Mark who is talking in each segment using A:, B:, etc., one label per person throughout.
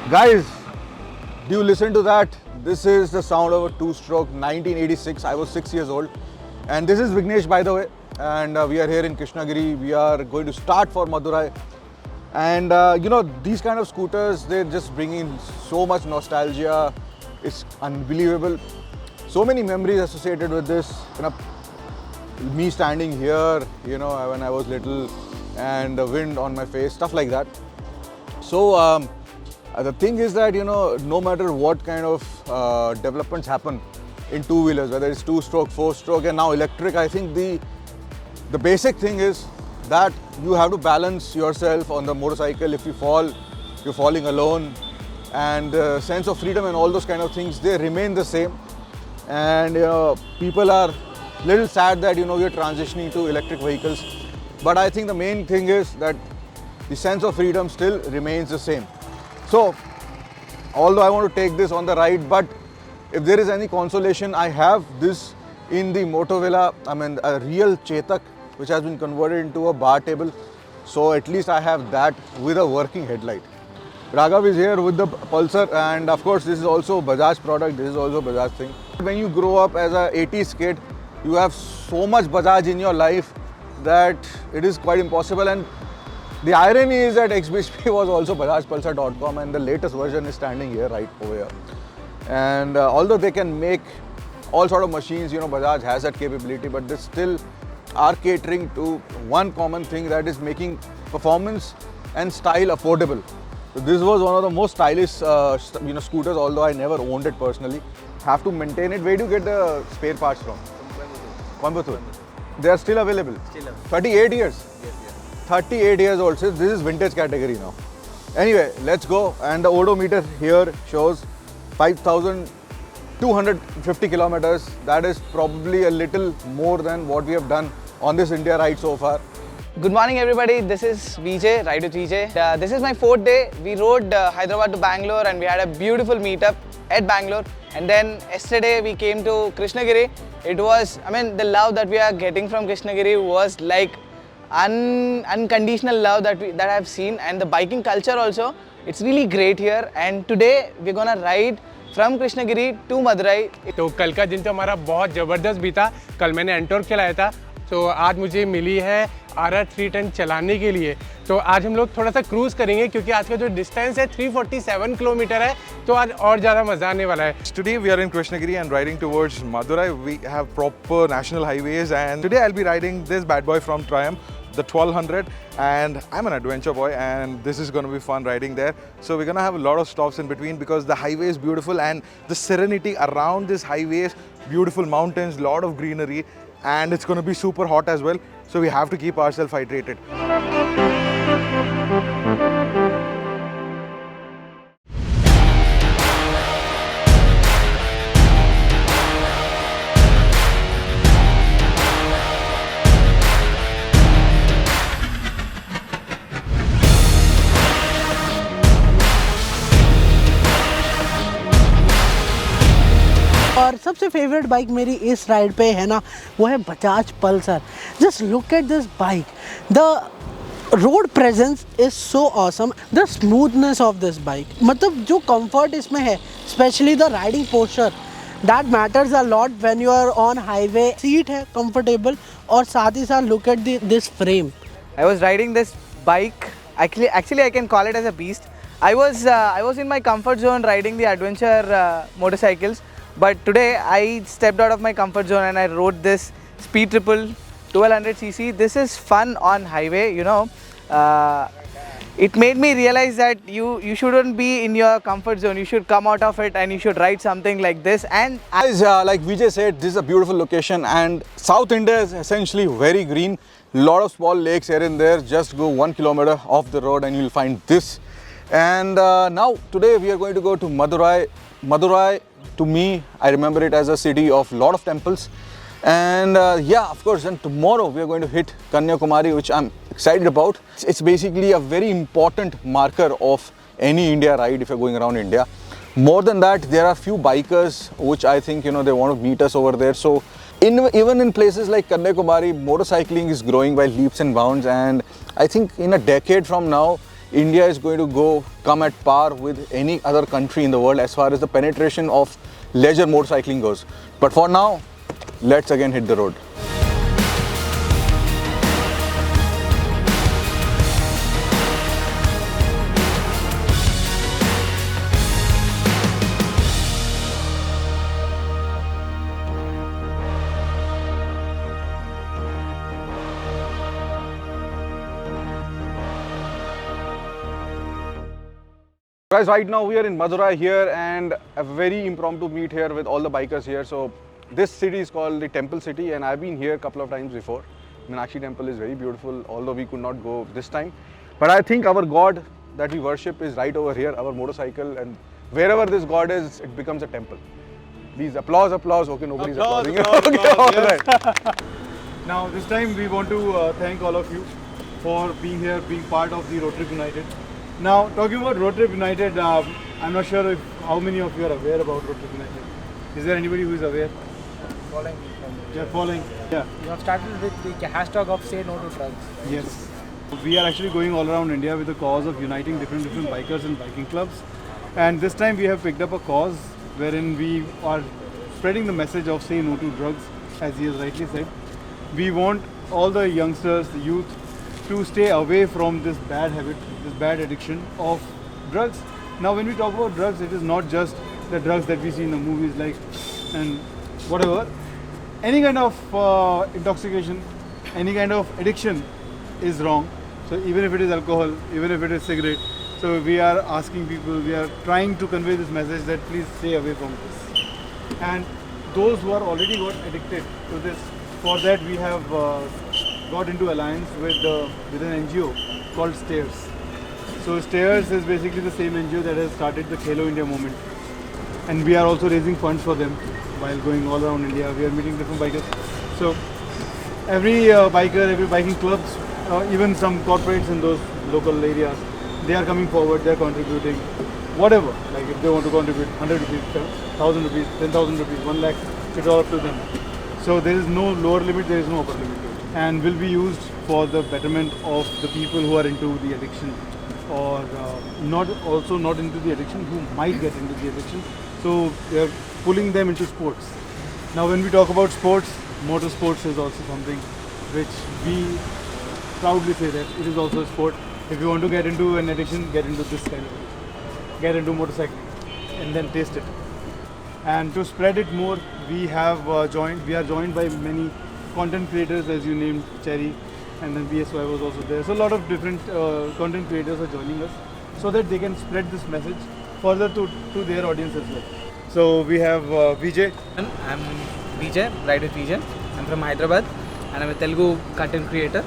A: Guys, do you listen to that? This is the sound of a two-stroke 1986. I was 6 years old. And this is Vignesh, by the way. And we are here in Krishnagiri. We are going to start for Madurai. And these kind of scooters, they're just bringing so much nostalgia. It's unbelievable. So many memories associated with this. Me standing here, when I was little, and the wind on my face, stuff like that. So the thing is that, no matter what kind of developments happen in two-wheelers, whether it's two-stroke, four-stroke, and now electric, I think the basic thing is that you have to balance yourself on the motorcycle. If you fall, you're falling alone. And the sense of freedom and all those kind of things, they remain the same. And people are a little sad that, we're transitioning to electric vehicles. But I think the main thing is that the sense of freedom still remains the same. So, although I want to take this on the ride, but if there is any consolation, I have this in the Motovilla, a real Chetak, which has been converted into a bar table. So at least I have that with a working headlight. Raghav is here with the Pulsar, and of course this is also Bajaj product, this is also Bajaj thing. When you grow up as a 80s kid, you have so much Bajaj in your life that it is quite impossible. And the irony is that xBhp was also BajajPulsar.com, and the latest version is standing here, right over here. And although they can make all sort of machines, Bajaj has that capability, but they still are catering to one common thing, that is making performance and style affordable. So this was one of the most stylish scooters, although I never owned it personally. Have to maintain it. Where do you get the spare parts from? Coimbatore. They are still available? Still available. 38 years? Yes. 38 years old, so this is vintage category now. Anyway, let's go. And the odometer here shows 5,250 kilometers. That is probably a little more than what we have done on this India ride so far.
B: Good morning everybody, this is VJ, Ride with VJ. This is my 4th day. We rode Hyderabad to Bangalore and we had a beautiful meetup at Bangalore. And then yesterday we came to Krishnagiri. It was, the love that we are getting from Krishnagiri was like unconditional love that I've seen, and the biking culture also, it's really great here. And today we're gonna ride from Krishnagiri to Madurai.
C: तो कल का दिन तो हमारा बहुत ज़बरदस्त बीता. कल मैंने एंटोर्क चलाया था, तो आज मुझे मिली है RR 310 चलाने के लिए. तो आज हम लोग थोड़ा सा क्रूज़ करेंगे क्योंकि आज का जो डिस्टेंस है 347 किलोमीटर है, तो आज और ज़्यादा मज़ा आने वाला है.
D: Today we are in Krishnagiri and riding towards Madurai. We have proper national highways, and today I'll be riding this bad boy from Triumph, the 1200, and I'm an adventure boy and this is going to be fun riding there. So we're going to have a lot of stops in between because the highway is beautiful, and the serenity around this highways, beautiful mountains, lot of greenery, and it's going to be super hot as well. So we have to keep ourselves hydrated.
E: और सबसे favourite bike मेरी इस ride पे है ना, वो है Bajaj Pulsar. Just look at this bike. The road presence is so awesome. The smoothness of this bike, मतलब जो कंफर्ट इसमें है, specially the riding posture, that matters a lot when you are on highway. Seat है comfortable, और साथ ही साथ look at this frame.
B: I was riding this bike, actually I can call it as a beast. I was in my comfort zone riding the adventure motorcycles. But today I stepped out of my comfort zone and I rode this Speed Triple 1200cc. This is fun on highway, It made me realize that you shouldn't be in your comfort zone. You should come out of it and you should ride something like this. And
A: Guys, like Vijay said, this is a beautiful location, and South India is essentially very green. Lot of small lakes here and there. Just go 1 kilometer off the road and you'll find this. And now today we are going to go to Madurai. Madurai, to me, I remember it as a city of lot of temples. And yeah, of course, and tomorrow we are going to hit Kanyakumari, which I'm excited about. It's basically a very important marker of any India ride if you're going around India. More than that, there are few bikers which I think, they want to meet us over there. So even in places like Kanyakumari, motorcycling is growing by leaps and bounds. And I think in a decade from now, India is going to come at par with any other country in the world as far as the penetration of leisure motorcycling goes. But for now, let's again hit the road. Guys, right now we are in Madurai here and a very impromptu meet here with all the bikers here. So this city is called the Temple City and I've been here a couple of times before. Meenakshi Temple is very beautiful, although we could not go this time. But I think our God that we worship is right over here, our motorcycle, and wherever this God is, it becomes a temple. Please applause, applause. Okay, nobody's applauding. Okay, all right.
F: Now this time we want to thank all of you for being here, being part of the Roadtrip United. Now talking about Roadtrip United, I'm not sure how many of you are aware about Roadtrip United. Is there anybody who is aware?
G: Following.
F: You're following? Yeah.
G: You have started with the hashtag of say no to drugs.
F: Yes. We are actually going all around India with the cause of uniting different bikers and biking clubs. And this time we have picked up a cause wherein we are spreading the message of say no to drugs, as he has rightly said. We want all the youngsters, the youth, to stay away from this bad habit, this bad addiction of drugs. Now when we talk about drugs, it is not just the drugs that we see in the movies like and whatever. Any kind of intoxication, any kind of addiction is wrong. So even if it is alcohol, even if it is cigarette, so we are asking people, we are trying to convey this message that please stay away from this. And those who are already got addicted to this, for that we have got into alliance with an NGO called STAIRS. So STAIRS is basically the same NGO that has started the Khelo India movement, and we are also raising funds for them while going all around India. We are meeting different bikers. So every biker, every biking clubs, even some corporates in those local areas, they are coming forward, they are contributing whatever. Like if they want to contribute 100 rupees, 1000 rupees, 10,000 rupees, 1 lakh, it's all up to them. So there is no lower limit, there is no upper limit, and will be used for the betterment of the people who are into the addiction, or not into the addiction, who might get into the addiction. So we are pulling them into sports. Now when we talk about sports, motorsports is also something which we proudly say that it is also a sport. If you want to get into an addiction, get into this kind of addiction. Get into motorcycling and then taste it. And to spread it more, we are joined by many content creators, as you named Cherry, and then BSY was also there. So a lot of different content creators are joining us so that they can spread this message further to their audience as well. So we have Vijay.
B: I'm Vijay, Ride with Vijay. I'm from Hyderabad and I'm a Telugu content creator.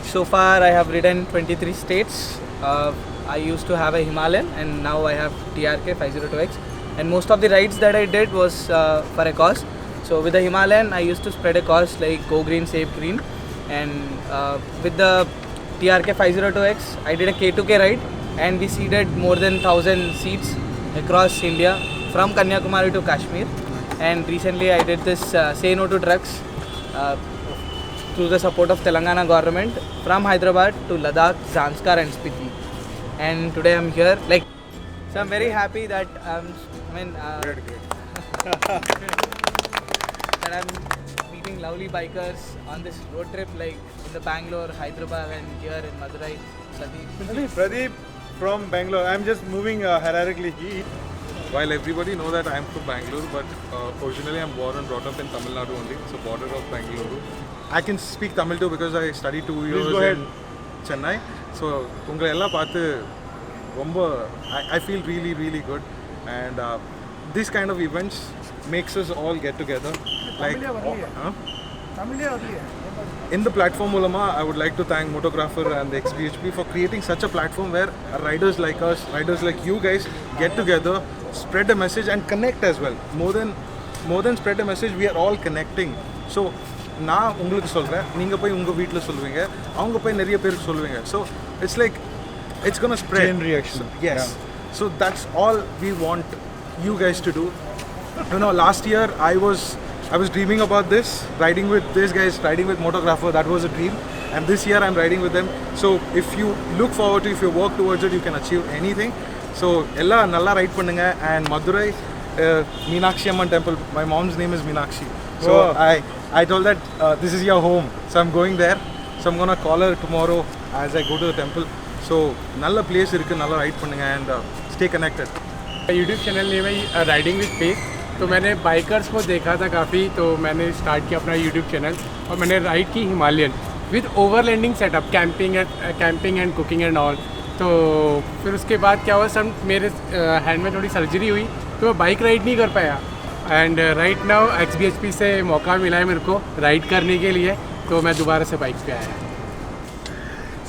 B: So far I have ridden 23 states. I used to have a Himalayan and now I have TRK 502X. And most of the rides that I did was for a cause. So with the Himalayan, I used to spread a cause like Go Green, Save Green. And with the TRK 502X, I did a K2K ride and we seeded more than 1,000 seats across India from Kanyakumari to Kashmir. And recently I did this Say No to Drugs through the support of Telangana government from Hyderabad to Ladakh, Zanskar and Spiti. And today I'm here. So I'm very happy that that I'm meeting lovely bikers on this road trip, like in the Bangalore, Hyderabad, and here in Madurai.
F: Pradeep from Bangalore. I'm just moving hierarchically.
D: While everybody know that I'm from Bangalore, but originally I'm born and brought up in Tamil Nadu only, so border of Bangalore. I can speak Tamil too because I studied 2 years in Chennai. So I feel really, really good, and this kind of events makes us all get together. In the platform Ulama, I would like to thank Motographer and the xBhp for creating such a platform where riders like us, riders like you guys get together, spread a message and connect as well. More than spread a message, we are all connecting. So நான் உங்களுக்கு சொல்றேன், நீங்க போய் உங்க வீட்ல சொல்லுவீங்க, அவங்க போய் நிறைய பேருக்கு சொல்லுவீங்க. So it's like it's going to spread.
F: Chain reaction.
D: So, yes. Yeah. So that's all we want you guys to do. You know, last year I was dreaming about this, riding with these guys, riding with Motographer. That was a dream. and this year I'm riding with them. So if you look forward to, if you work towards it, you can achieve anything. So ella nalla ride pannunga. And Madurai Meenakshi Amman temple, my mom's name is Meenakshi, so I told that this is your home, so I'm going there. So I'm gonna call her tomorrow as I go to the temple. So nalla place irukku, nalla ride pannunga and stay connected.
C: YouTube channel name है riding with pace. तो मैंने bikers को देखा था काफ़ी, तो मैंने start किया अपना यूट्यूब चैनल और मैंने राइड की Himalayan with overlanding setup, camping and cooking and all. तो फिर उसके बाद क्या हुआ, सब मेरे हैंड में थोड़ी सर्जरी हुई तो मैं बाइक राइड नहीं कर पाया। एंड राइट नाउ xBhp से मौका मिला है मेरे को राइड करने के लिए, तो मैं दोबारा से बाइक पे आया।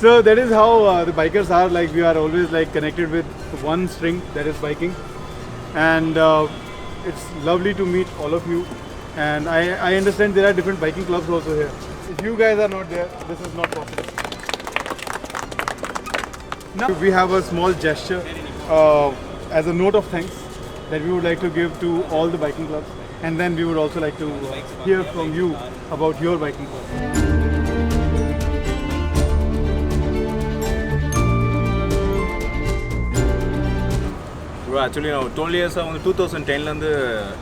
F: So that is how the bikers are. Like, we are always like connected with one string, that is biking, and it's lovely to meet all of you. And I understand there are different biking clubs also here. If you guys are not there, this is not possible. Now we have a small gesture as a note of thanks that we would like to give to all the biking clubs, and then we would also like to hear from you about your biking club.
H: Actually, now 12 years ago, 2010 வந்து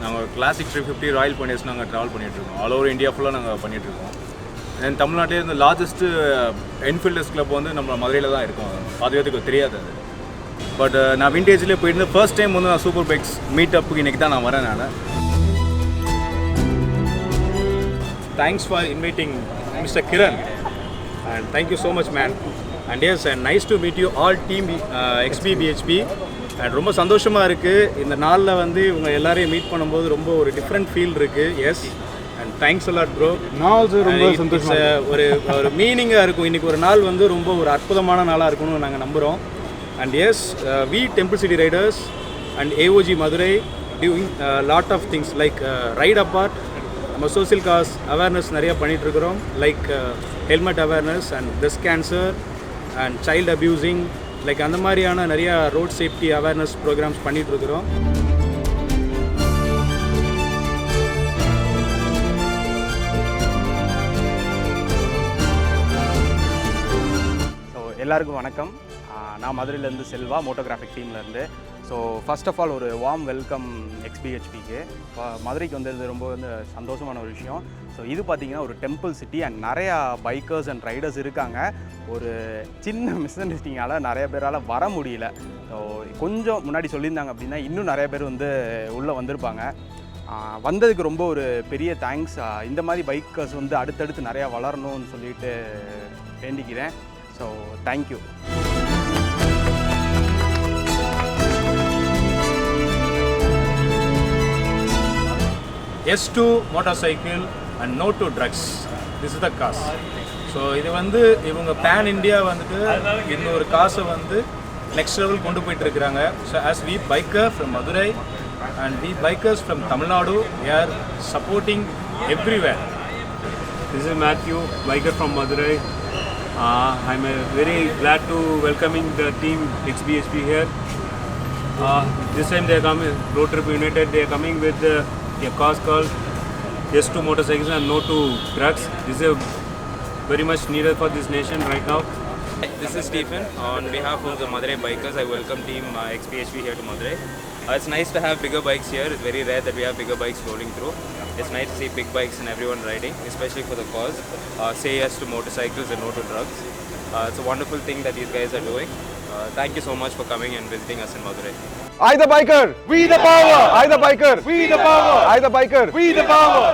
H: நாங்க classic 350 Royal பனியர்ஸ் நாங்க travel பண்ணிட்டு இருக்கோம். All over India ஃபுல்லா நாங்க பண்ணிட்டு இருக்கோம். And தமிழ்நாட்டிலே இந்த லார்ஜஸ்ட் என்ஃபீல்டர்ஸ் கிளப் வந்து நம்ம மதுரையில் தான் இருக்கும். பாதி பேருக்கு தெரியாது அது. பட் நான் விண்டேஜ்லேயே போயிருந்தேன். ஃபர்ஸ்ட் டைம் வந்து நான் சூப்பர் பைக்ஸ் மீட்டப்புக்கு இன்றைக்கி தான் நான் வரேன். நான் thanks for inviting mister Kiran and thank you so much man. And yes, and nice to meet you all team xBhp. அண்ட் ரொம்ப சந்தோஷமாக இருக்குது இந்த நாளில் வந்து இவங்க எல்லாரையும் மீட் பண்ணும்போது ரொம்ப ஒரு டிஃப்ரெண்ட் ஃபீல் இருக்குது. Yes, and thanks a lot bro.
F: நான் ஆல்சோ ரொம்ப சந்தோஷமாக
H: ஒரு மீனிங்காக இருக்கும். இன்றைக்கி ஒரு நாள் வந்து ரொம்ப ஒரு அற்புதமான நாளாக இருக்கும்னு நாங்கள் நம்புகிறோம். And us, we Temple City Riders and AOG Madurai doing lot of things like right apart. நம்ம சோசியல் காஸ் அவேர்னஸ் நிறையா பண்ணிகிட்ருக்குறோம், like helmet awareness and breast cancer and child abusing, like அந்த மாதிரியான நிறையா ரோட் சேஃப்டி அவேர்னஸ் ப்ரோக்ராம்ஸ் பண்ணிகிட்ருக்குறோம்.
I: So எல்லாருக்கும் வணக்கம். நான் மதுரையிலேருந்து செல்வா, மோட்டோகிராஃபிக் டீம்லேருந்து. ஸோ ஃபர்ஸ்ட் ஆஃப் ஆல் ஒரு வார்ம் வெல்கம் xBhpக்கு. மதுரைக்கு வந்தது ரொம்ப வந்து சந்தோஷமான ஒரு விஷயம். ஸோ இது பார்த்திங்கன்னா ஒரு டெம்பிள் சிட்டி அண்ட் நிறையா பைக்கர்ஸ் அண்ட் ரைடர்ஸ் இருக்காங்க. ஒரு சின்ன மிஸ் அண்டர்ஸ்டாண்டிங்கால் நிறைய பேரால் வர முடியல. ஸோ கொஞ்சம் முன்னாடி சொல்லியிருந்தாங்க அப்படின்னா இன்னும் நிறைய பேர் வந்து உள்ளே வந்திருப்பாங்க. வந்ததுக்கு ரொம்ப ஒரு பெரிய தேங்க்ஸ். இந்த மாதிரி பைக்கர்ஸ் வந்து அடுத்தடுத்து நிறையா வளரணும்னு சொல்லிட்டு வேண்டிக்கிறேன். So thank you.
H: Yes to motorcycle and no to drugs. This is the cause. So இது வந்து இவங்க பேன் இண்டியா வந்துட்டு இன்னொரு காசை வந்து நெக்ஸ்ட் லெவல் கொண்டு போயிட்டுருக்குறாங்க. So as we biker from Madurai and we bikers from Tamil Nadu, we are supporting everywhere.
J: This is Matthew, biker from Madurai. I'm very glad to welcoming the team xBhp here. This time they are coming, Roadtrip United, they are coming with a cause called Yes to Motorcycles and No to Drugs. This is very much needed for this nation right now.
K: This is Stephen. On behalf of the Madurai Bikers, I welcome team xBhp here to Madurai. It's nice to have bigger bikes here. It's very rare that we have bigger bikes rolling through. It's nice to see big bikes and everyone riding, especially for the cause. Say yes to motorcycles and no to drugs. It's a wonderful thing that these guys are doing. Thank you so much for coming and visiting us in Madurai.
A: I the biker, we the power. I the biker, we the power. I the biker, we the power.